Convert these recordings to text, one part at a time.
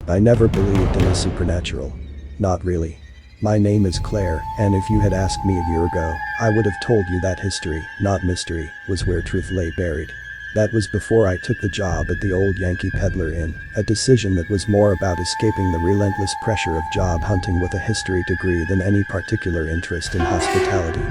I never believed in the supernatural. Not really. My name is Claire, and if you had asked me a year ago, I would have told you that history, not mystery, was where truth lay buried. That was before I took the job at the old Yankee Pedlar Inn, a decision that was more about escaping the relentless pressure of job hunting with a history degree than any particular interest in hospitality.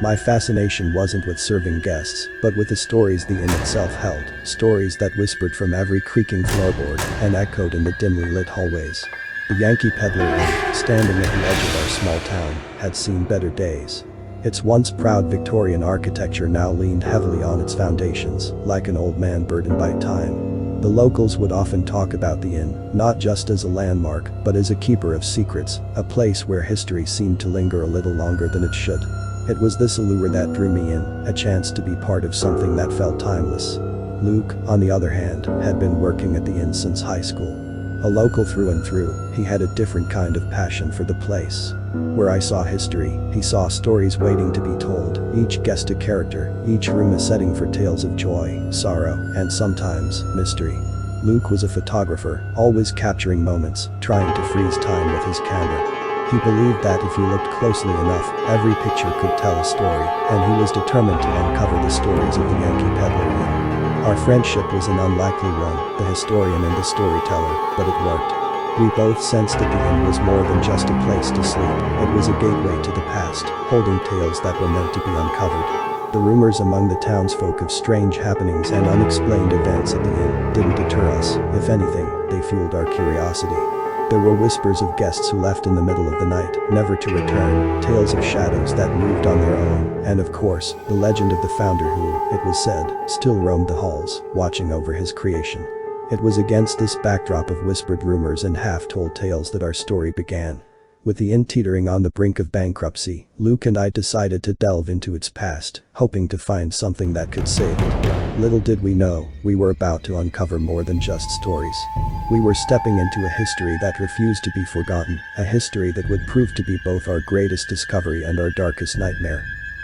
My fascination wasn't with serving guests, but with the stories the inn itself held, stories that whispered from every creaking floorboard and echoed in the dimly lit hallways. The Yankee Pedlar Inn, standing at the edge of our small town, had seen better days. Its once proud Victorian architecture now leaned heavily on its foundations, like an old man burdened by time. The locals would often talk about the inn, not just as a landmark, but as a keeper of secrets, a place where history seemed to linger a little longer than it should. It was this allure that drew me in, a chance to be part of something that felt timeless. Luke, on the other hand, had been working at the inn since high school. A local through and through, he had a different kind of passion for the place. Where I saw history, he saw stories waiting to be told, each guest a character, each room a setting for tales of joy, sorrow, and sometimes, mystery. Luke was a photographer, always capturing moments, trying to freeze time with his camera. He believed that if you looked closely enough, every picture could tell a story, and he was determined to uncover the stories of the Yankee Pedlar Inn. Our friendship was an unlikely one, the historian and the storyteller, but it worked. We both sensed that the inn was more than just a place to sleep, it was a gateway to the past, holding tales that were meant to be uncovered. The rumors among the townsfolk of strange happenings and unexplained events at the inn didn't deter us, if anything, they fueled our curiosity. There were whispers of guests who left in the middle of the night, never to return, tales of shadows that moved on their own, and of course, the legend of the founder who, it was said, still roamed the halls, watching over his creation. It was against this backdrop of whispered rumors and half-told tales that our story began. With the inn teetering on the brink of bankruptcy, Luke and I decided to delve into its past, hoping to find something that could save it. Little did we know, we were about to uncover more than just stories. We were stepping into a history that refused to be forgotten, a history that would prove to be both our greatest discovery and our darkest nightmare.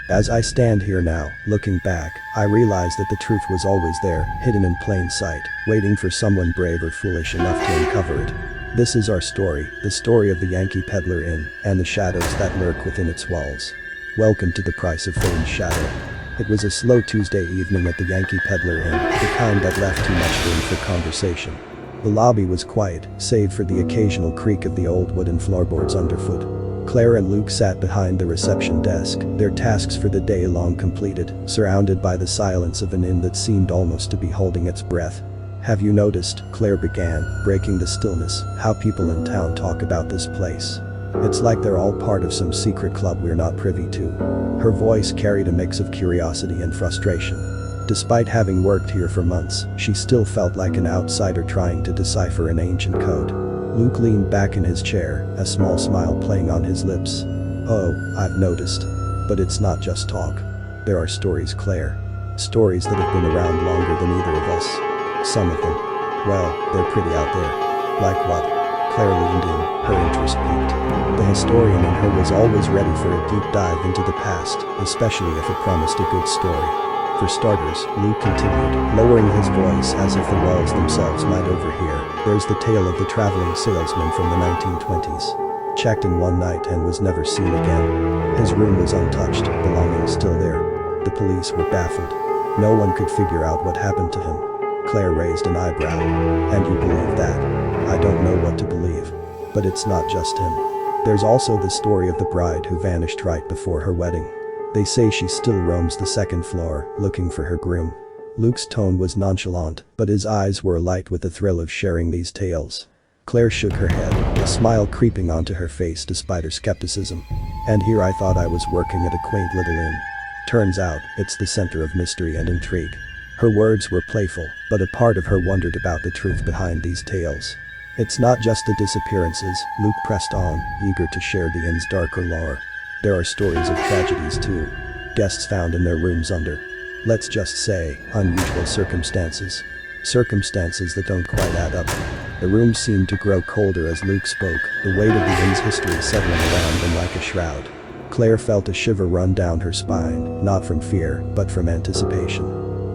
As I stand here now, looking back, I realize that the truth was always there, hidden in plain sight, waiting for someone brave or foolish enough to uncover it. This is our story, the story of the Yankee Pedlar Inn, and the shadows that lurk within its walls. Welcome to the price of fame's shadow. It was a slow Tuesday evening at the Yankee Pedlar Inn, the kind that left too much room for conversation. The lobby was quiet, save for the occasional creak of the old wooden floorboards underfoot. Claire and Luke sat behind the reception desk, their tasks for the day long completed, surrounded by the silence of an inn that seemed almost to be holding its breath. "Have you noticed," Claire began, breaking the stillness, "how people in town talk about this place? It's like they're all part of some secret club we're not privy to." Her voice carried a mix of curiosity and frustration. Despite having worked here for months, she still felt like an outsider trying to decipher an ancient code. Luke leaned back in his chair, a small smile playing on his lips. "Oh, I've noticed. But it's not just talk. There are stories, Claire. Stories that have been around longer than either of us. Some of them, well, they're pretty out there." "Like what?" Claire leaned in, her interest piqued. The historian in her was always ready for a deep dive into the past, especially if it promised a good story. "For starters," Luke continued, lowering his voice as if the walls themselves might overhear, "there's the tale of the traveling salesman from the 1920s. Checked in one night and was never seen again. His room was untouched, belongings still there. The police were baffled. No one could figure out what happened to him." Claire raised an eyebrow. "And you believe that?" "I don't know what to believe. But it's not just him. There's also the story of the bride who vanished right before her wedding. They say she still roams the second floor, looking for her groom." Luke's tone was nonchalant, but his eyes were alight with the thrill of sharing these tales. Claire shook her head, a smile creeping onto her face despite her skepticism. "And here I thought I was working at a quaint little inn. Turns out, it's the center of mystery and intrigue." Her words were playful, but a part of her wondered about the truth behind these tales. "It's not just the disappearances," Luke pressed on, eager to share the inn's darker lore. "There are stories of tragedies too. Guests found in their rooms under, let's just say, unusual circumstances. Circumstances that don't quite add up." The room seemed to grow colder as Luke spoke, the weight of the inn's history settling around them like a shroud. Claire felt a shiver run down her spine, not from fear, but from anticipation.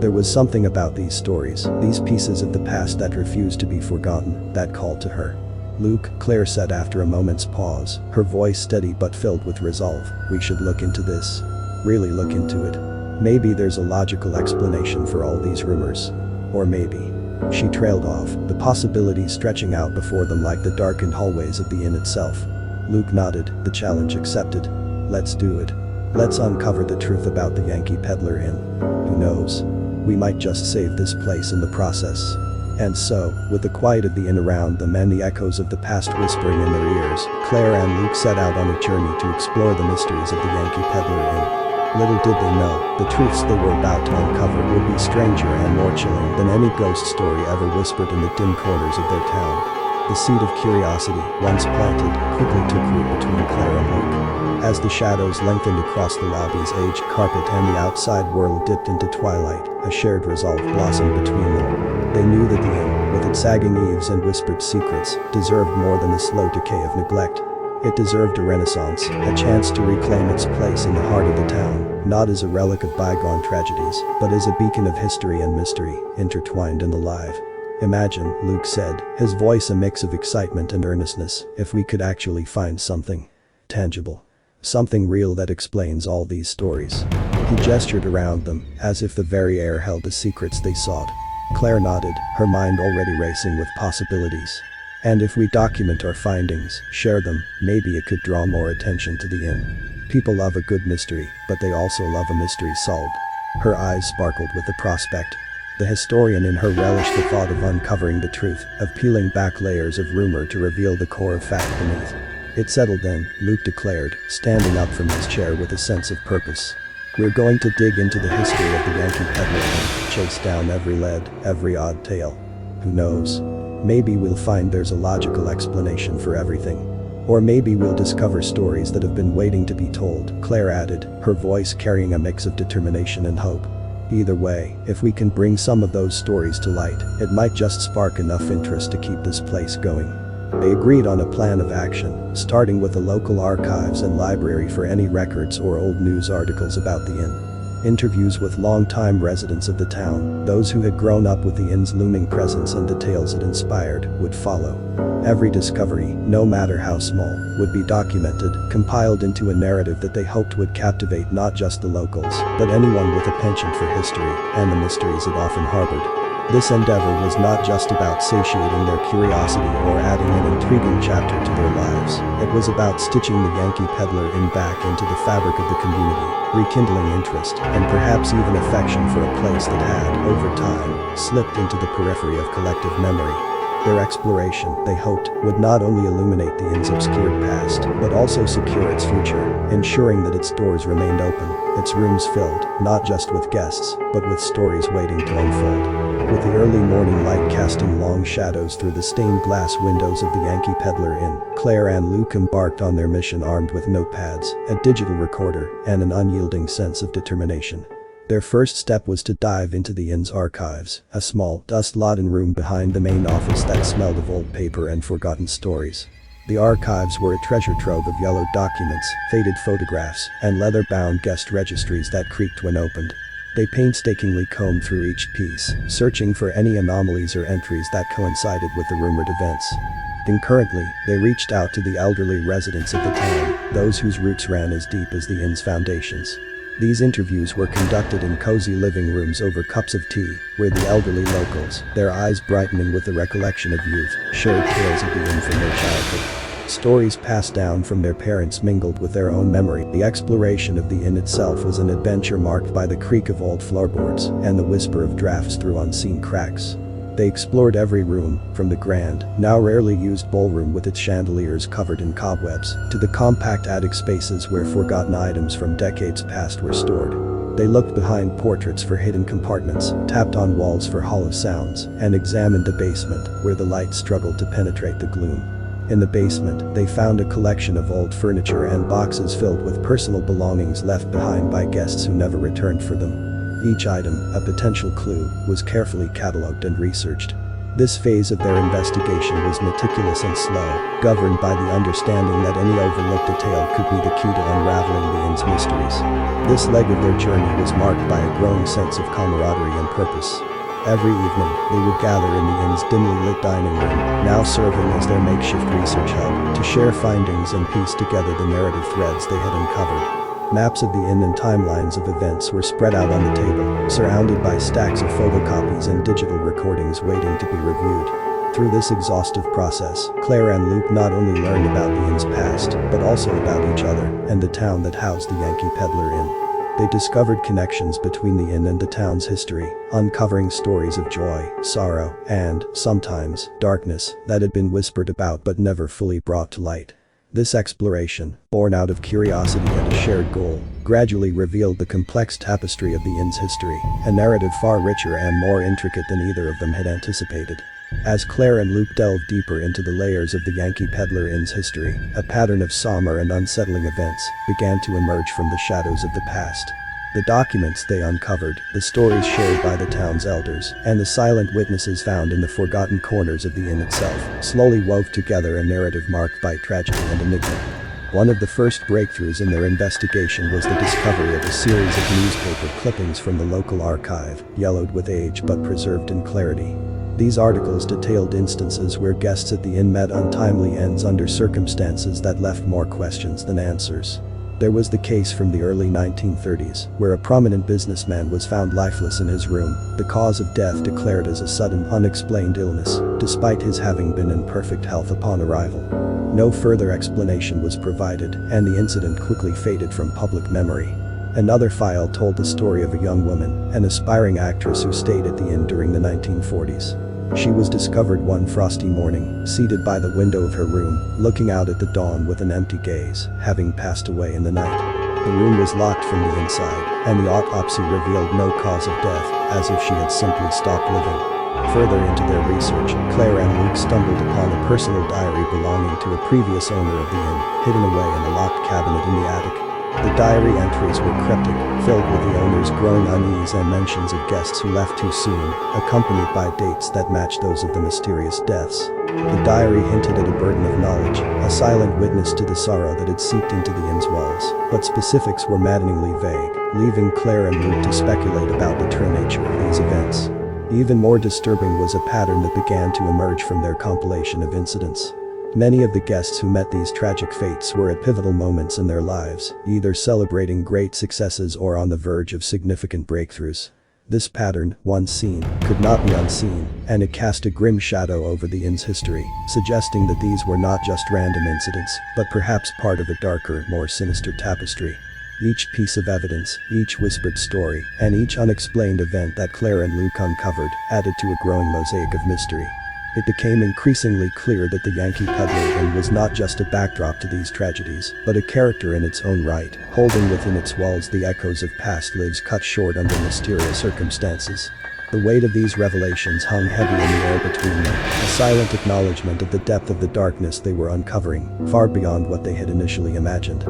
There was something about these stories, these pieces of the past that refused to be forgotten, that called to her. Luke, Claire said after a moment's pause, her voice steady but filled with resolve. We should look into this. Really look into it. Maybe there's a logical explanation for all these rumors. Or maybe. She trailed off, the possibilities stretching out before them like the darkened hallways of the inn itself. Luke nodded, the challenge accepted. Let's do it. Let's uncover the truth about the Yankee Pedlar Inn. Who knows? We might just save this place in the process. And so, with the quiet of the inn around them and the echoes of the past whispering in their ears, Claire and Luke set out on a journey to explore the mysteries of the Yankee Pedlar Inn. Little did they know, the truths they were about to uncover would be stranger and more chilling than any ghost story ever whispered in the dim corners of their town. The seed of curiosity, once planted, quickly took root between Claire and Luke. As the shadows lengthened across the lobby's aged carpet and the outside world dipped into twilight, a shared resolve blossomed between them. They knew that the inn, with its sagging eaves and whispered secrets, deserved more than the slow decay of neglect. It deserved a renaissance, a chance to reclaim its place in the heart of the town, not as a relic of bygone tragedies, but as a beacon of history and mystery, intertwined and alive. Imagine, Luke said, his voice a mix of excitement and earnestness, if we could actually find something tangible. Something real that explains all these stories. He gestured around them, as if the very air held the secrets they sought. Claire nodded, her mind already racing with possibilities. And if we document our findings, share them, maybe it could draw more attention to the inn. People love a good mystery, but they also love a mystery solved. Her eyes sparkled with the prospect. The historian in her relished the thought of uncovering the truth, of peeling back layers of rumor to reveal the core of fact beneath. It settled then, Luke declared, standing up from his chair with a sense of purpose. We're going to dig into the history of the Yankee Pedlar Inn, chase down every lead, every odd tale. Who knows? Maybe we'll find there's a logical explanation for everything. Or maybe we'll discover stories that have been waiting to be told, Claire added, her voice carrying a mix of determination and hope. Either way, if we can bring some of those stories to light, it might just spark enough interest to keep this place going. They agreed on a plan of action, starting with the local archives and library for any records or old news articles about the inn. Interviews with long-time residents of the town, those who had grown up with the inn's looming presence and the tales it inspired, would follow. Every discovery, no matter how small, would be documented, compiled into a narrative that they hoped would captivate not just the locals, but anyone with a penchant for history and the mysteries it often harbored. This endeavor was not just about satiating their curiosity or adding an intriguing chapter to their lives. It was about stitching the Yankee Pedlar Inn back into the fabric of the community, rekindling interest, and perhaps even affection for a place that had, over time, slipped into the periphery of collective memory. Their exploration, they hoped, would not only illuminate the inn's obscured past, but also secure its future, ensuring that its doors remained open, its rooms filled, not just with guests, but with stories waiting to unfold. With the early morning light casting long shadows through the stained glass windows of the Yankee Pedlar Inn, Claire and Luke embarked on their mission armed with notepads, a digital recorder, and an unyielding sense of determination. Their first step was to dive into the inn's archives, a small, dust-laden room behind the main office that smelled of old paper and forgotten stories. The archives were a treasure trove of yellowed documents, faded photographs, and leather-bound guest registries that creaked when opened. They painstakingly combed through each piece, searching for any anomalies or entries that coincided with the rumored events. Concurrently, they reached out to the elderly residents of the town, those whose roots ran as deep as the inn's foundations. These interviews were conducted in cozy living rooms over cups of tea, where the elderly locals, their eyes brightening with the recollection of youth, shared tales of the inn from their childhood. Stories passed down from their parents mingled with their own memory. The exploration of the inn itself was an adventure marked by the creak of old floorboards and the whisper of drafts through unseen cracks. They explored every room, from the grand, now rarely used ballroom with its chandeliers covered in cobwebs, to the compact attic spaces where forgotten items from decades past were stored. They looked behind portraits for hidden compartments, tapped on walls for hollow sounds, and examined the basement, where the light struggled to penetrate the gloom. In the basement, they found a collection of old furniture and boxes filled with personal belongings left behind by guests who never returned for them. Each item, a potential clue, was carefully catalogued and researched. This phase of their investigation was meticulous and slow, governed by the understanding that any overlooked detail could be the key to unraveling the inn's mysteries. This leg of their journey was marked by a growing sense of camaraderie and purpose. Every evening, they would gather in the inn's dimly lit dining room, now serving as their makeshift research hub, to share findings and piece together the narrative threads they had uncovered. Maps of the inn and timelines of events were spread out on the table, surrounded by stacks of photocopies and digital recordings waiting to be reviewed. Through this exhaustive process, Claire and Luke not only learned about the inn's past, but also about each other and the town that housed the Yankee Pedlar Inn. They discovered connections between the inn and the town's history, uncovering stories of joy, sorrow, and, sometimes, darkness that had been whispered about but never fully brought to light. This exploration, born out of curiosity and a shared goal, gradually revealed the complex tapestry of the inn's history, a narrative far richer and more intricate than either of them had anticipated. As Claire and Luke delved deeper into the layers of the Yankee Pedlar Inn's history, a pattern of somber and unsettling events began to emerge from the shadows of the past. The documents they uncovered, the stories shared by the town's elders, and the silent witnesses found in the forgotten corners of the inn itself, slowly wove together a narrative marked by tragedy and enigma. One of the first breakthroughs in their investigation was the discovery of a series of newspaper clippings from the local archive, yellowed with age but preserved in clarity. These articles detailed instances where guests at the inn met untimely ends under circumstances that left more questions than answers. There was the case from the early 1930s, where a prominent businessman was found lifeless in his room, the cause of death declared as a sudden, unexplained illness, despite his having been in perfect health upon arrival. No further explanation was provided, and the incident quickly faded from public memory. Another file told the story of a young woman, an aspiring actress who stayed at the inn during the 1940s. She was discovered one frosty morning, seated by the window of her room, looking out at the dawn with an empty gaze, having passed away in the night. The room was locked from the inside, and the autopsy revealed no cause of death, as if she had simply stopped living. Further into their research, Claire and Luke stumbled upon a personal diary belonging to a previous owner of the inn, hidden away in a locked cabinet in the attic. The diary entries were cryptic, filled with the owner's growing unease and mentions of guests who left too soon, accompanied by dates that matched those of the mysterious deaths. The diary hinted at a burden of knowledge, a silent witness to the sorrow that had seeped into the inn's walls, but specifics were maddeningly vague, leaving Claire and Luke to speculate about the true nature of these events. Even more disturbing was a pattern that began to emerge from their compilation of incidents. Many of the guests who met these tragic fates were at pivotal moments in their lives, either celebrating great successes or on the verge of significant breakthroughs. This pattern, once seen, could not be unseen, and it cast a grim shadow over the inn's history, suggesting that these were not just random incidents, but perhaps part of a darker, more sinister tapestry. Each piece of evidence, each whispered story, and each unexplained event that Claire and Luke uncovered added to a growing mosaic of mystery. It became increasingly clear that the Yankee Pedlar Inn was not just a backdrop to these tragedies, but a character in its own right, holding within its walls the echoes of past lives cut short under mysterious circumstances. The weight of these revelations hung heavy in the air between them, a silent acknowledgement of the depth of the darkness they were uncovering, far beyond what they had initially imagined.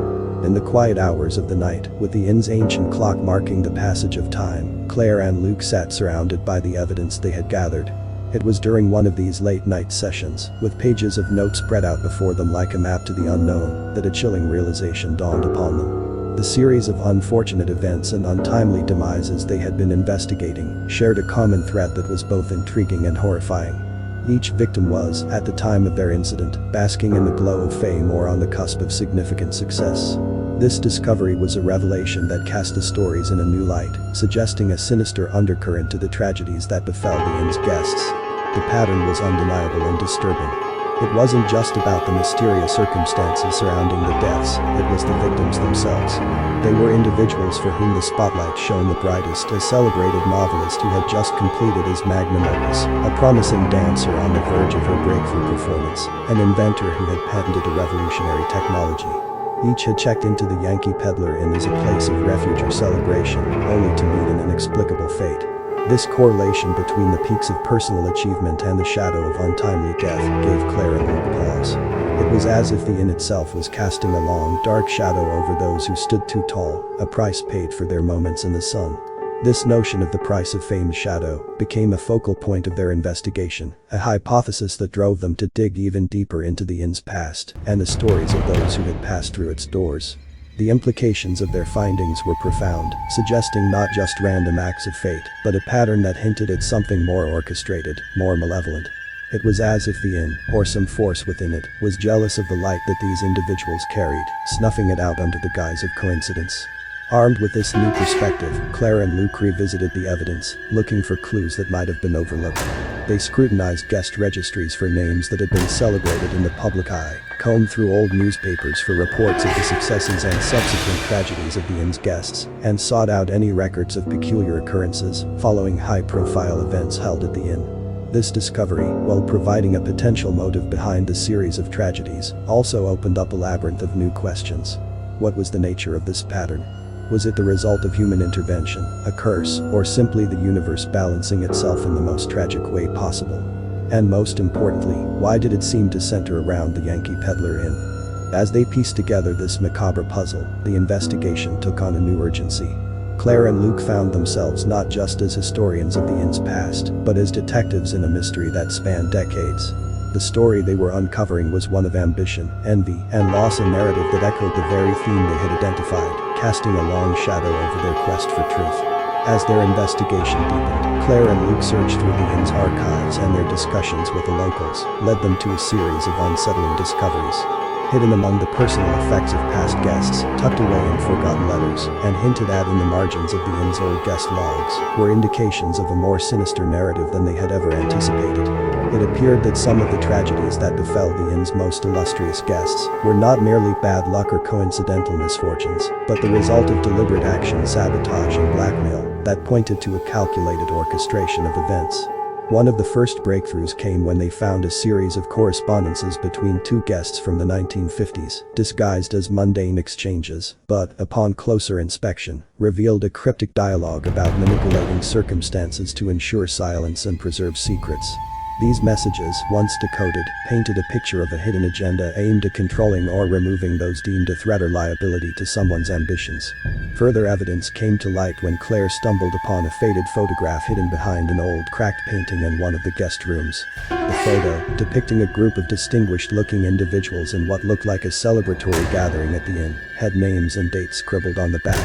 In the quiet hours of the night, with the inn's ancient clock marking the passage of time, Claire and Luke sat surrounded by the evidence they had gathered. It was during one of these late-night sessions, with pages of notes spread out before them like a map to the unknown, that a chilling realization dawned upon them. The series of unfortunate events and untimely demises they had been investigating shared a common thread that was both intriguing and horrifying. Each victim was, at the time of their incident, basking in the glow of fame or on the cusp of significant success. This discovery was a revelation that cast the stories in a new light, suggesting a sinister undercurrent to the tragedies that befell the inn's guests. The pattern was undeniable and disturbing. It wasn't just about the mysterious circumstances surrounding the deaths, it was the victims themselves. They were individuals for whom the spotlight shone the brightest, a celebrated novelist who had just completed his magnum opus, a promising dancer on the verge of her breakthrough performance, an inventor who had patented a revolutionary technology. Each had checked into the Yankee Pedlar Inn as a place of refuge or celebration, only to meet an inexplicable fate. This correlation between the peaks of personal achievement and the shadow of untimely death gave Claire and Luke pause. It was as if the inn itself was casting a long, dark shadow over those who stood too tall, a price paid for their moments in the sun. This notion of the price of fame's shadow became a focal point of their investigation, a hypothesis that drove them to dig even deeper into the inn's past and the stories of those who had passed through its doors. The implications of their findings were profound, suggesting not just random acts of fate, but a pattern that hinted at something more orchestrated, more malevolent. It was as if the inn, or some force within it, was jealous of the light that these individuals carried, snuffing it out under the guise of coincidence. Armed with this new perspective, Claire and Luke revisited the evidence, looking for clues that might have been overlooked. They scrutinized guest registries for names that had been celebrated in the public eye, combed through old newspapers for reports of the successes and subsequent tragedies of the inn's guests, and sought out any records of peculiar occurrences following high-profile events held at the inn. This discovery, while providing a potential motive behind the series of tragedies, also opened up a labyrinth of new questions. What was the nature of this pattern? Was it the result of human intervention, a curse, or simply the universe balancing itself in the most tragic way possible? And most importantly, why did it seem to center around the Yankee Pedlar Inn? As they pieced together this macabre puzzle, the investigation took on a new urgency. Claire and Luke found themselves not just as historians of the inn's past, but as detectives in a mystery that spanned decades. The story they were uncovering was one of ambition, envy, and loss, a narrative that echoed the very theme they had identified, casting a long shadow over their quest for truth. As their investigation deepened, Claire and Luke searched through the inn's archives, and their discussions with the locals led them to a series of unsettling discoveries. Hidden among the personal effects of past guests, tucked away in forgotten letters, and hinted at in the margins of the inn's old guest logs, were indications of a more sinister narrative than they had ever anticipated. It appeared that some of the tragedies that befell the inn's most illustrious guests were not merely bad luck or coincidental misfortunes, but the result of deliberate action, sabotage, and blackmail that pointed to a calculated orchestration of events. One of the first breakthroughs came when they found a series of correspondences between two guests from the 1950s, disguised as mundane exchanges, but, upon closer inspection, revealed a cryptic dialogue about manipulating circumstances to ensure silence and preserve secrets. These messages, once decoded, painted a picture of a hidden agenda aimed at controlling or removing those deemed a threat or liability to someone's ambitions. Further evidence came to light when Claire stumbled upon a faded photograph hidden behind an old cracked painting in one of the guest rooms. The photo, depicting a group of distinguished-looking individuals in what looked like a celebratory gathering at the inn, had names and dates scribbled on the back.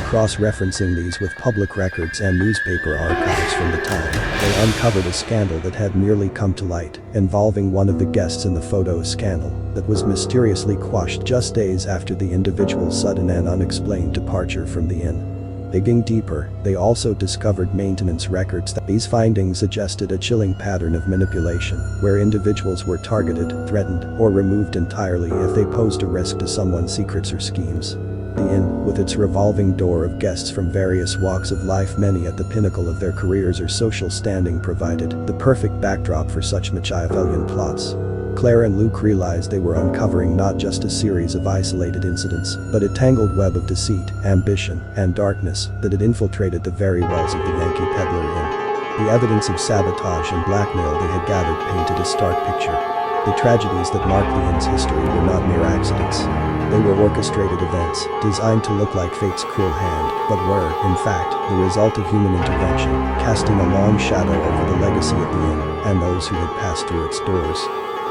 Cross-referencing these with public records and newspaper archives from the time, they uncovered a scandal that had merely come to light, involving one of the guests in the photo, a scandal that was mysteriously quashed just days after the individual's sudden and unexplained departure from the inn. Digging deeper, they also discovered maintenance records. These findings suggested a chilling pattern of manipulation, where individuals were targeted, threatened, or removed entirely if they posed a risk to someone's secrets or schemes. The inn, with its revolving door of guests from various walks of life, many at the pinnacle of their careers or social standing, provided the perfect backdrop for such Machiavellian plots. Claire and Luke realized they were uncovering not just a series of isolated incidents, but a tangled web of deceit, ambition, and darkness that had infiltrated the very walls of the Yankee Pedlar Inn. The evidence of sabotage and blackmail they had gathered painted a stark picture. The tragedies that marked the inn's history were not mere accidents. They were orchestrated events, designed to look like fate's cruel hand, but were, in fact, the result of human intervention, casting a long shadow over the legacy of the inn and those who had passed through its doors.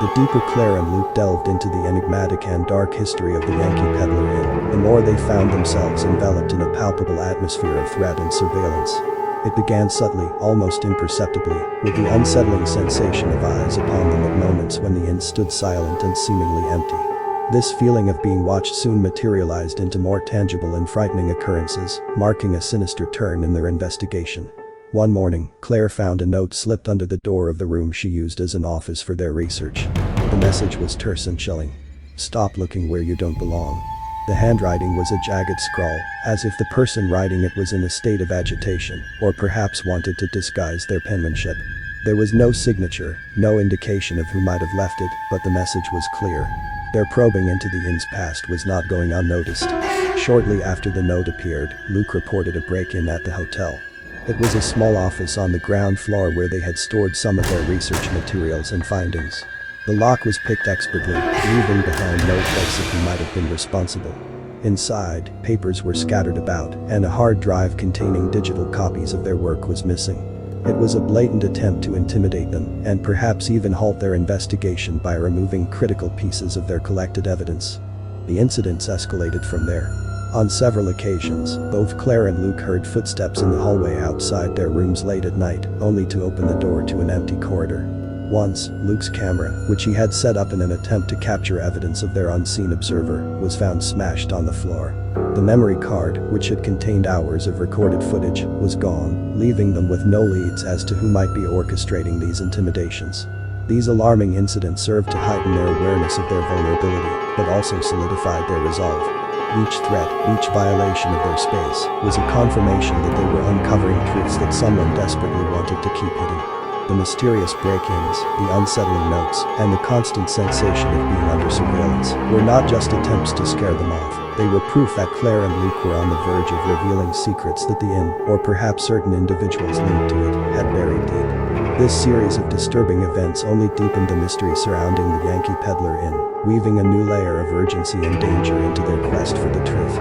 The deeper Claire and Luke delved into the enigmatic and dark history of the Yankee Pedlar Inn, the more they found themselves enveloped in a palpable atmosphere of threat and surveillance. It began subtly, almost imperceptibly, with the unsettling sensation of eyes upon them at moments when the inn stood silent and seemingly empty. This feeling of being watched soon materialized into more tangible and frightening occurrences, marking a sinister turn in their investigation. One morning, Claire found a note slipped under the door of the room she used as an office for their research. The message was terse and chilling. "Stop looking where you don't belong." The handwriting was a jagged scrawl, as if the person writing it was in a state of agitation, or perhaps wanted to disguise their penmanship. There was no signature, no indication of who might have left it, but the message was clear. Their probing into the inn's past was not going unnoticed. Shortly after the note appeared, Luke reported a break-in at the hotel. It was a small office on the ground floor where they had stored some of their research materials and findings. The lock was picked expertly, leaving behind no trace of who might have been responsible. Inside, papers were scattered about, and a hard drive containing digital copies of their work was missing. It was a blatant attempt to intimidate them, and perhaps even halt their investigation by removing critical pieces of their collected evidence. The incidents escalated from there. On several occasions, both Claire and Luke heard footsteps in the hallway outside their rooms late at night, only to open the door to an empty corridor. Once, Luke's camera, which he had set up in an attempt to capture evidence of their unseen observer, was found smashed on the floor. The memory card, which had contained hours of recorded footage, was gone, leaving them with no leads as to who might be orchestrating these intimidations. These alarming incidents served to heighten their awareness of their vulnerability, but also solidified their resolve. Each threat, each violation of their space, was a confirmation that they were uncovering truths that someone desperately wanted to keep hidden. The mysterious break-ins, the unsettling notes, and the constant sensation of being under surveillance were not just attempts to scare them off. They were proof that Claire and Luke were on the verge of revealing secrets that the inn, or perhaps certain individuals linked to it, had buried deep. This series of disturbing events only deepened the mystery surrounding the Yankee Pedlar Inn, weaving a new layer of urgency and danger into their quest for the truth.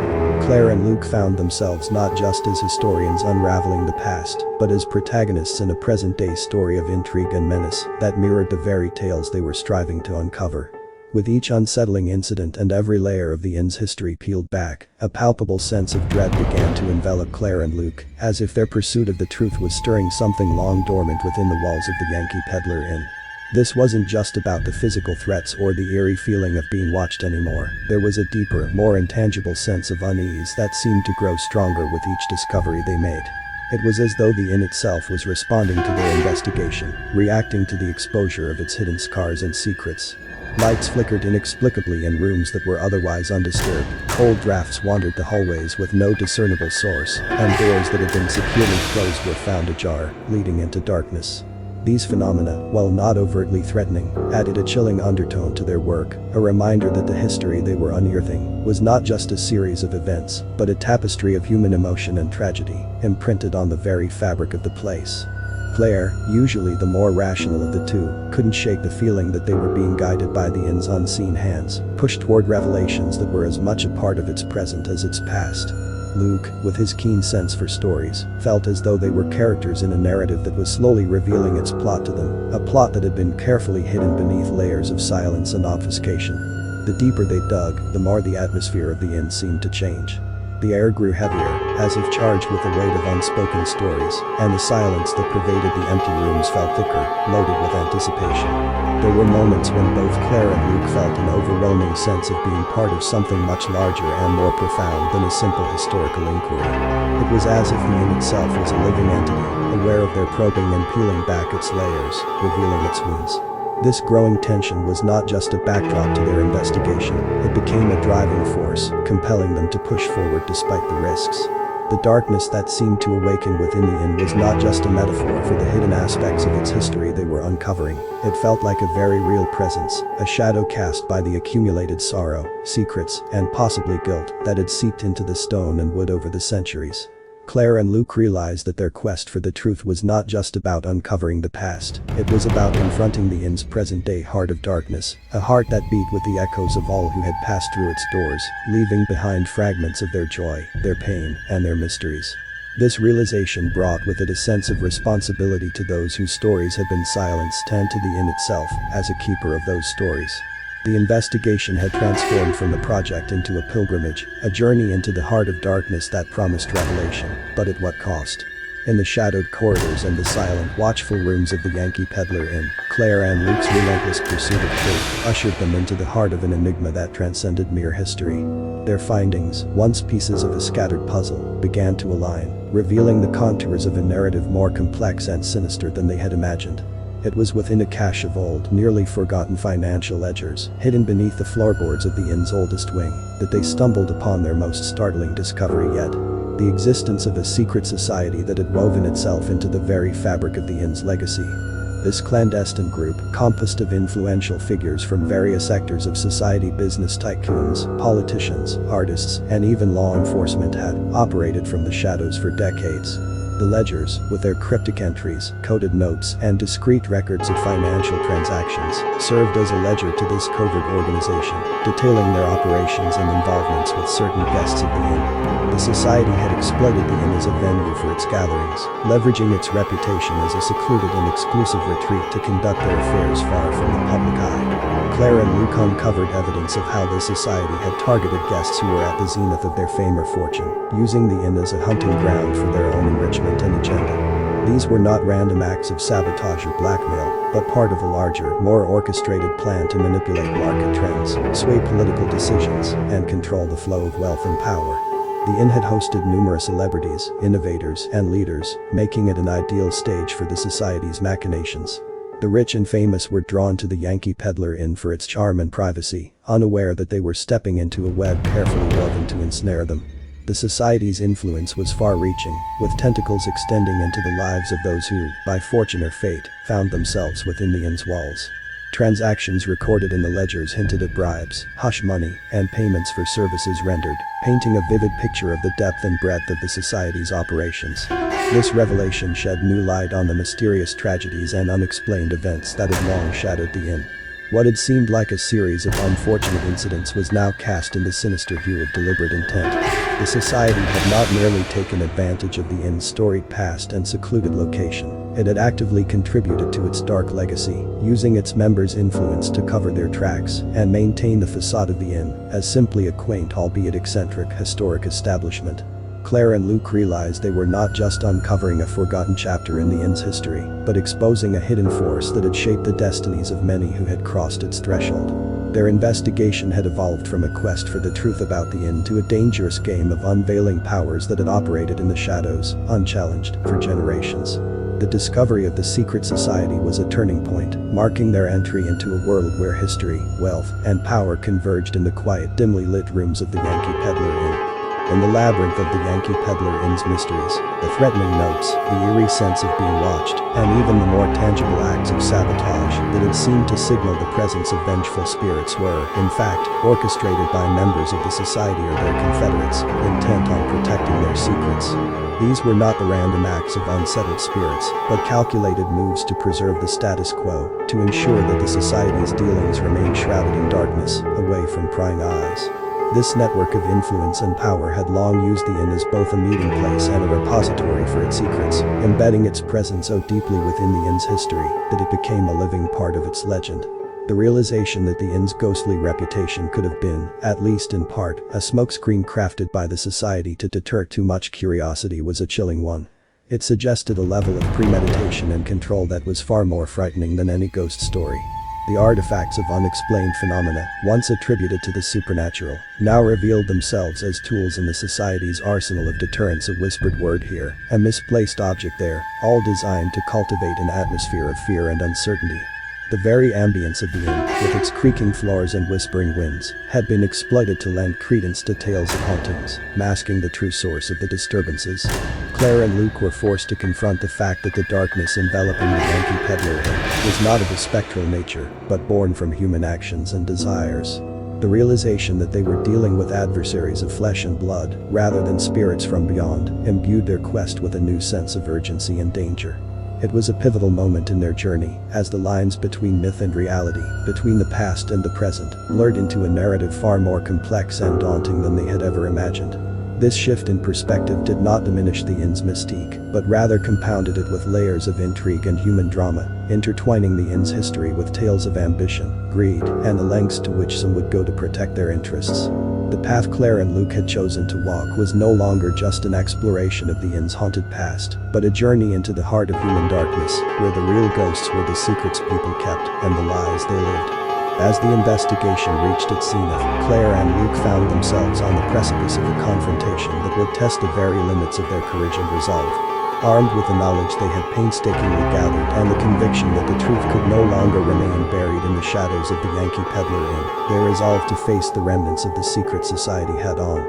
Claire and Luke found themselves not just as historians unraveling the past, but as protagonists in a present-day story of intrigue and menace that mirrored the very tales they were striving to uncover. With each unsettling incident and every layer of the inn's history peeled back, a palpable sense of dread began to envelop Claire and Luke, as if their pursuit of the truth was stirring something long dormant within the walls of the Yankee Pedlar Inn. This wasn't just about the physical threats or the eerie feeling of being watched anymore. There was a deeper, more intangible sense of unease that seemed to grow stronger with each discovery they made. It was as though the inn itself was responding to their investigation, reacting to the exposure of its hidden scars and secrets. Lights flickered inexplicably in rooms that were otherwise undisturbed. Cold drafts wandered the hallways with no discernible source, and doors that had been securely closed were found ajar, leading into darkness. These phenomena, while not overtly threatening, added a chilling undertone to their work, a reminder that the history they were unearthing was not just a series of events, but a tapestry of human emotion and tragedy, imprinted on the very fabric of the place. Claire, usually the more rational of the two, couldn't shake the feeling that they were being guided by the inn's unseen hands, pushed toward revelations that were as much a part of its present as its past. Luke, with his keen sense for stories, felt as though they were characters in a narrative that was slowly revealing its plot to them, a plot that had been carefully hidden beneath layers of silence and obfuscation. The deeper they dug, the more the atmosphere of the inn seemed to change. The air grew heavier, as if charged with the weight of unspoken stories, and the silence that pervaded the empty rooms felt thicker, loaded with anticipation. There were moments when both Claire and Luke felt an overwhelming sense of being part of something much larger and more profound than a simple historical inquiry. It was as if the inn itself was a living entity, aware of their probing and peeling back its layers, revealing its wounds. This growing tension was not just a backdrop to their investigation, it became a driving force, compelling them to push forward despite the risks. The darkness that seemed to awaken within the inn was not just a metaphor for the hidden aspects of its history they were uncovering. It felt like a very real presence, a shadow cast by the accumulated sorrow, secrets, and possibly guilt that had seeped into the stone and wood over the centuries. Claire and Luke realized that their quest for the truth was not just about uncovering the past, it was about confronting the inn's present-day heart of darkness, a heart that beat with the echoes of all who had passed through its doors, leaving behind fragments of their joy, their pain, and their mysteries. This realization brought with it a sense of responsibility to those whose stories had been silenced and to the inn itself, as a keeper of those stories. The investigation had transformed from the project into a pilgrimage, a journey into the heart of darkness that promised revelation, but at what cost? In the shadowed corridors and the silent, watchful rooms of the Yankee Pedlar Inn, Claire and Luke's relentless pursuit of truth ushered them into the heart of an enigma that transcended mere history. Their findings, once pieces of a scattered puzzle, began to align, revealing the contours of a narrative more complex and sinister than they had imagined. It was within a cache of old, nearly forgotten financial ledgers, hidden beneath the floorboards of the inn's oldest wing, that they stumbled upon their most startling discovery yet. The existence of a secret society that had woven itself into the very fabric of the inn's legacy. This clandestine group, composed of influential figures from various sectors of society, business tycoons, politicians, artists, and even law enforcement, had operated from the shadows for decades. The ledgers, with their cryptic entries, coded notes, and discrete records of financial transactions, served as a ledger to this covert organization, detailing their operations and involvements with certain guests of the inn. The society had exploited the inn as a venue for its gatherings, leveraging its reputation as a secluded and exclusive retreat to conduct their affairs far from the public eye. Claire and Luke uncovered evidence of how the society had targeted guests who were at the zenith of their fame or fortune, using the inn as a hunting ground for their own enrichment and agenda. These were not random acts of sabotage or blackmail, but part of a larger, more orchestrated plan to manipulate market trends, sway political decisions, and control the flow of wealth and power. The inn had hosted numerous celebrities, innovators, and leaders, making it an ideal stage for the society's machinations. The rich and famous were drawn to the Yankee Pedlar Inn for its charm and privacy, unaware that they were stepping into a web carefully woven to ensnare them. The society's influence was far-reaching, with tentacles extending into the lives of those who, by fortune or fate, found themselves within the inn's walls. Transactions recorded in the ledgers hinted at bribes, hush money, and payments for services rendered, painting a vivid picture of the depth and breadth of the society's operations. This revelation shed new light on the mysterious tragedies and unexplained events that had long shadowed the inn. What had seemed like a series of unfortunate incidents was now cast in the sinister hue of deliberate intent. The society had not merely taken advantage of the inn's storied past and secluded location, it had actively contributed to its dark legacy, using its members' influence to cover their tracks and maintain the facade of the inn as simply a quaint albeit eccentric historic establishment. Claire and Luke realized they were not just uncovering a forgotten chapter in the inn's history, but exposing a hidden force that had shaped the destinies of many who had crossed its threshold. Their investigation had evolved from a quest for the truth about the inn to a dangerous game of unveiling powers that had operated in the shadows, unchallenged, for generations. The discovery of the secret society was a turning point, marking their entry into a world where history, wealth, and power converged in the quiet, dimly lit rooms of the Yankee Pedlar Inn. In the labyrinth of the Yankee Pedlar Inn's mysteries, the threatening notes, the eerie sense of being watched, and even the more tangible acts of sabotage that had seemed to signal the presence of vengeful spirits were, in fact, orchestrated by members of the society or their confederates, intent on protecting their secrets. These were not the random acts of unsettled spirits, but calculated moves to preserve the status quo, to ensure that the society's dealings remained shrouded in darkness, away from prying eyes. This network of influence and power had long used the inn as both a meeting place and a repository for its secrets, embedding its presence so deeply within the inn's history that it became a living part of its legend. The realization that the inn's ghostly reputation could have been, at least in part, a smokescreen crafted by the society to deter too much curiosity was a chilling one. It suggested a level of premeditation and control that was far more frightening than any ghost story. The artifacts of unexplained phenomena, once attributed to the supernatural, now revealed themselves as tools in the society's arsenal of deterrence, a whispered word here, a misplaced object there, all designed to cultivate an atmosphere of fear and uncertainty. The very ambience of the inn, with its creaking floors and whispering winds, had been exploited to lend credence to tales of hauntings, masking the true source of the disturbances. Claire and Luke were forced to confront the fact that the darkness enveloping the Yankee Pedlar Inn was not of a spectral nature, but born from human actions and desires. The realization that they were dealing with adversaries of flesh and blood, rather than spirits from beyond, imbued their quest with a new sense of urgency and danger. It was a pivotal moment in their journey, as the lines between myth and reality, between the past and the present, blurred into a narrative far more complex and daunting than they had ever imagined. This shift in perspective did not diminish the inn's mystique, but rather compounded it with layers of intrigue and human drama, intertwining the inn's history with tales of ambition, greed, and the lengths to which some would go to protect their interests. The path Claire and Luke had chosen to walk was no longer just an exploration of the inn's haunted past, but a journey into the heart of human darkness, where the real ghosts were the secrets people kept and the lies they lived. As the investigation reached its zenith, Claire and Luke found themselves on the precipice of a confrontation that would test the very limits of their courage and resolve. Armed with the knowledge they had painstakingly gathered and the conviction that the truth could no longer remain buried in the shadows of the Yankee Pedlar Inn, they resolved to face the remnants of the secret society head-on.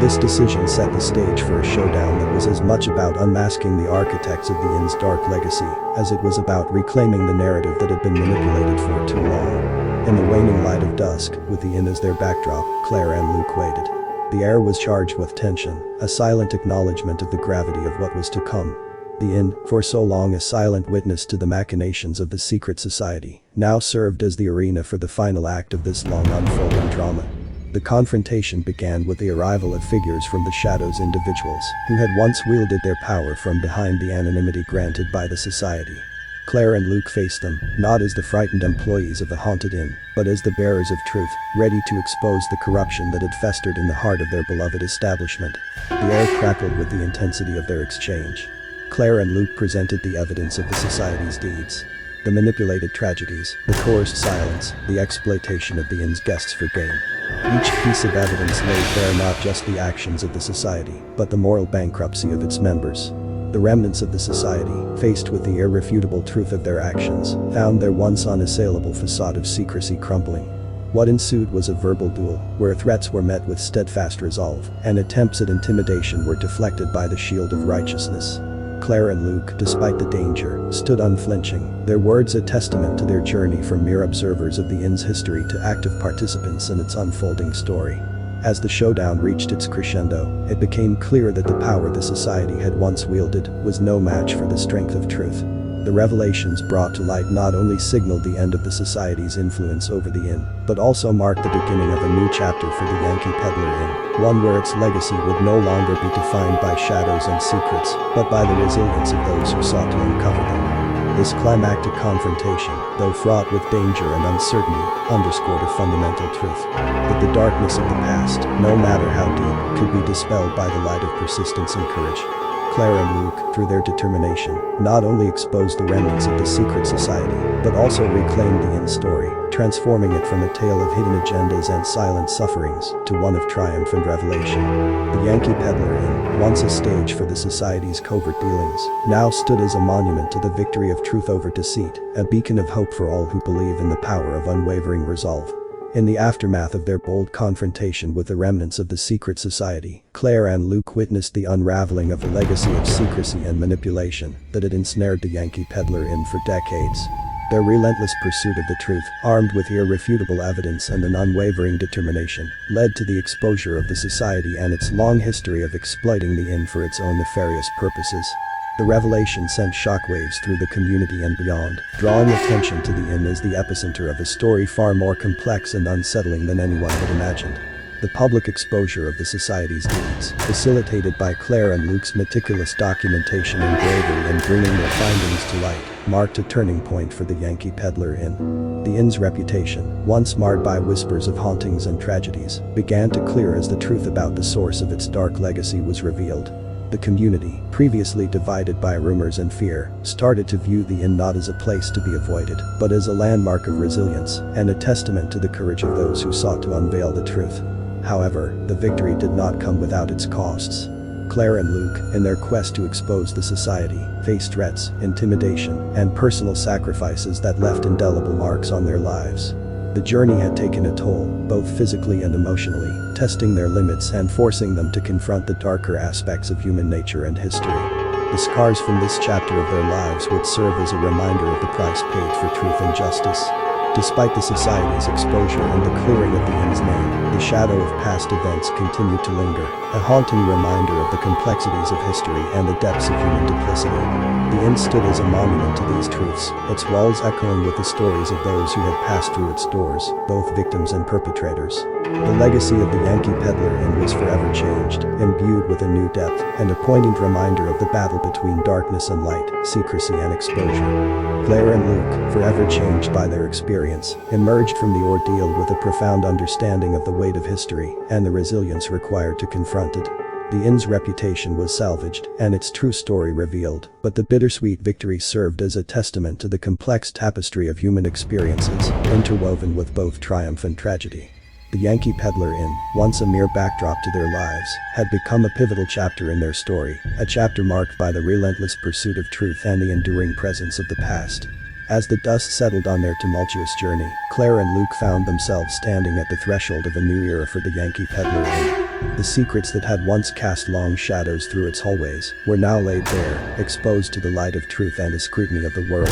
This decision set the stage for a showdown that was as much about unmasking the architects of the inn's dark legacy as it was about reclaiming the narrative that had been manipulated for too long. In the waning light of dusk, with the inn as their backdrop, Claire and Luke waited. The air was charged with tension, a silent acknowledgement of the gravity of what was to come. The inn, for so long a silent witness to the machinations of the secret society, now served as the arena for the final act of this long unfolding drama. The confrontation began with the arrival of figures from the shadows, individuals who had once wielded their power from behind the anonymity granted by the society. Claire and Luke faced them, not as the frightened employees of the haunted inn, but as the bearers of truth, ready to expose the corruption that had festered in the heart of their beloved establishment. The air crackled with the intensity of their exchange. Claire and Luke presented the evidence of the society's deeds. The manipulated tragedies, the coerced silence, the exploitation of the inn's guests for gain. Each piece of evidence laid bare not just the actions of the society, but the moral bankruptcy of its members. The remnants of the society, faced with the irrefutable truth of their actions, found their once unassailable facade of secrecy crumbling. What ensued was a verbal duel, where threats were met with steadfast resolve, and attempts at intimidation were deflected by the shield of righteousness. Claire and Luke, despite the danger, stood unflinching, their words a testament to their journey from mere observers of the inn's history to active participants in its unfolding story. As the showdown reached its crescendo, it became clear that the power the society had once wielded was no match for the strength of truth. The revelations brought to light not only signaled the end of the society's influence over the inn, but also marked the beginning of a new chapter for the Yankee Pedlar Inn, one where its legacy would no longer be defined by shadows and secrets, but by the resilience of those who sought to uncover them. This climactic confrontation, though fraught with danger and uncertainty, underscored a fundamental truth: that the darkness of the past, no matter how deep, could be dispelled by the light of persistence and courage. Claire and Luke, through their determination, not only exposed the remnants of the secret society, but also reclaimed the inn's story, transforming it from a tale of hidden agendas and silent sufferings to one of triumph and revelation. The Yankee Pedlar Inn, once a stage for the society's covert dealings, now stood as a monument to the victory of truth over deceit, a beacon of hope for all who believe in the power of unwavering resolve. In the aftermath of their bold confrontation with the remnants of the secret society, Claire and Luke witnessed the unraveling of a legacy of secrecy and manipulation that had ensnared the Yankee Pedlar Inn for decades. Their relentless pursuit of the truth, armed with irrefutable evidence and an unwavering determination, led to the exposure of the society and its long history of exploiting the inn for its own nefarious purposes. The revelation sent shockwaves through the community and beyond, drawing attention to the inn as the epicenter of a story far more complex and unsettling than anyone had imagined. The public exposure of the society's deeds, facilitated by Claire and Luke's meticulous documentation and bravery in bringing their findings to light, marked a turning point for the Yankee Pedlar Inn. The inn's reputation, once marred by whispers of hauntings and tragedies, began to clear as the truth about the source of its dark legacy was revealed. The community, previously divided by rumors and fear, started to view the inn not as a place to be avoided, but as a landmark of resilience and a testament to the courage of those who sought to unveil the truth. However, the victory did not come without its costs. Claire and Luke, in their quest to expose the society, faced threats, intimidation, and personal sacrifices that left indelible marks on their lives. The journey had taken a toll, both physically and emotionally, testing their limits and forcing them to confront the darker aspects of human nature and history. The scars from this chapter of their lives would serve as a reminder of the price paid for truth and justice. Despite the society's exposure and the clearing of the inn's name, the shadow of past events continued to linger, a haunting reminder of the complexities of history and the depths of human duplicity. The inn stood as a monument to these truths, its walls echoing with the stories of those who had passed through its doors, both victims and perpetrators. The legacy of the Yankee Pedlar Inn was forever changed, imbued with a new depth, and a poignant reminder of the battle between darkness and light, secrecy and exposure. Claire and Luke, forever changed by their experience, emerged from the ordeal with a profound understanding of the weight of history and the resilience required to confront it. The inn's reputation was salvaged and its true story revealed, but the bittersweet victory served as a testament to the complex tapestry of human experiences, interwoven with both triumph and tragedy. The Yankee Pedlar Inn, once a mere backdrop to their lives, had become a pivotal chapter in their story, a chapter marked by the relentless pursuit of truth and the enduring presence of the past. As the dust settled on their tumultuous journey, Claire and Luke found themselves standing at the threshold of a new era for the Yankee Pedlar Inn. The secrets that had once cast long shadows through its hallways were now laid bare, exposed to the light of truth and the scrutiny of the world.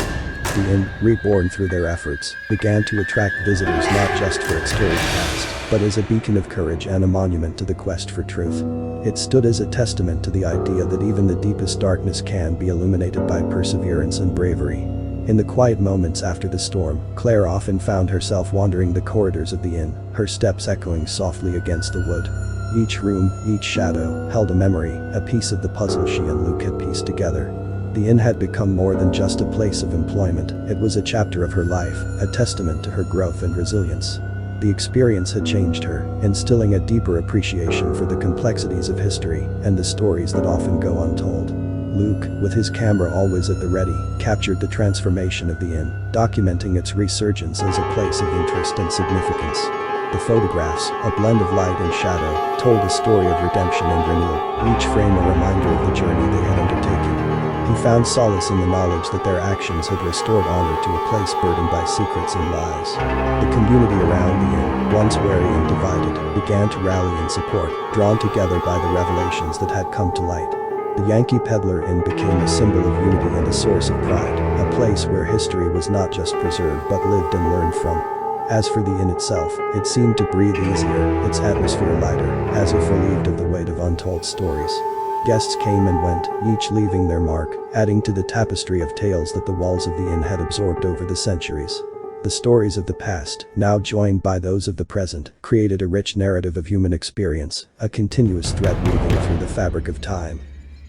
The inn, reborn through their efforts, began to attract visitors not just for its storied past, but as a beacon of courage and a monument to the quest for truth. It stood as a testament to the idea that even the deepest darkness can be illuminated by perseverance and bravery. In the quiet moments after the storm, Claire often found herself wandering the corridors of the inn, her steps echoing softly against the wood. Each room, each shadow, held a memory, a piece of the puzzle she and Luke had pieced together. The inn had become more than just a place of employment, it was a chapter of her life, a testament to her growth and resilience. The experience had changed her, instilling a deeper appreciation for the complexities of history and the stories that often go untold. Luke, with his camera always at the ready, captured the transformation of the inn, documenting its resurgence as a place of interest and significance. The photographs, a blend of light and shadow, told a story of redemption and renewal, each frame a reminder of the journey they had undertaken. He found solace in the knowledge that their actions had restored honor to a place burdened by secrets and lies. The community around the inn, once wary and divided, began to rally in support, drawn together by the revelations that had come to light. The Yankee Pedlar Inn became a symbol of unity and a source of pride, a place where history was not just preserved but lived and learned from. As for the inn itself, it seemed to breathe easier, its atmosphere lighter, as if relieved of the weight of untold stories. Guests came and went, each leaving their mark, adding to the tapestry of tales that the walls of the inn had absorbed over the centuries. The stories of the past, now joined by those of the present, created a rich narrative of human experience, a continuous thread weaving through the fabric of time.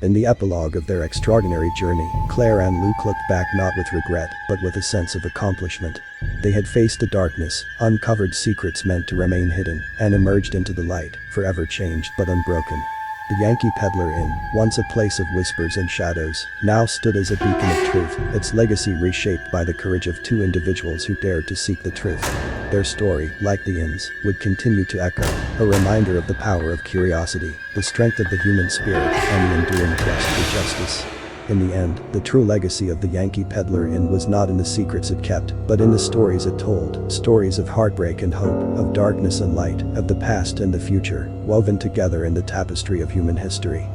In the epilogue of their extraordinary journey, Claire and Luke looked back not with regret, but with a sense of accomplishment. They had faced the darkness, uncovered secrets meant to remain hidden, and emerged into the light, forever changed but unbroken. The Yankee Pedlar Inn, once a place of whispers and shadows, now stood as a beacon of truth, its legacy reshaped by the courage of two individuals who dared to seek the truth. Their story, like the inn's, would continue to echo, a reminder of the power of curiosity, the strength of the human spirit, and the enduring quest for justice. In the end, the true legacy of the Yankee Pedlar Inn was not in the secrets it kept, but in the stories it told, stories of heartbreak and hope, of darkness and light, of the past and the future, woven together in the tapestry of human history.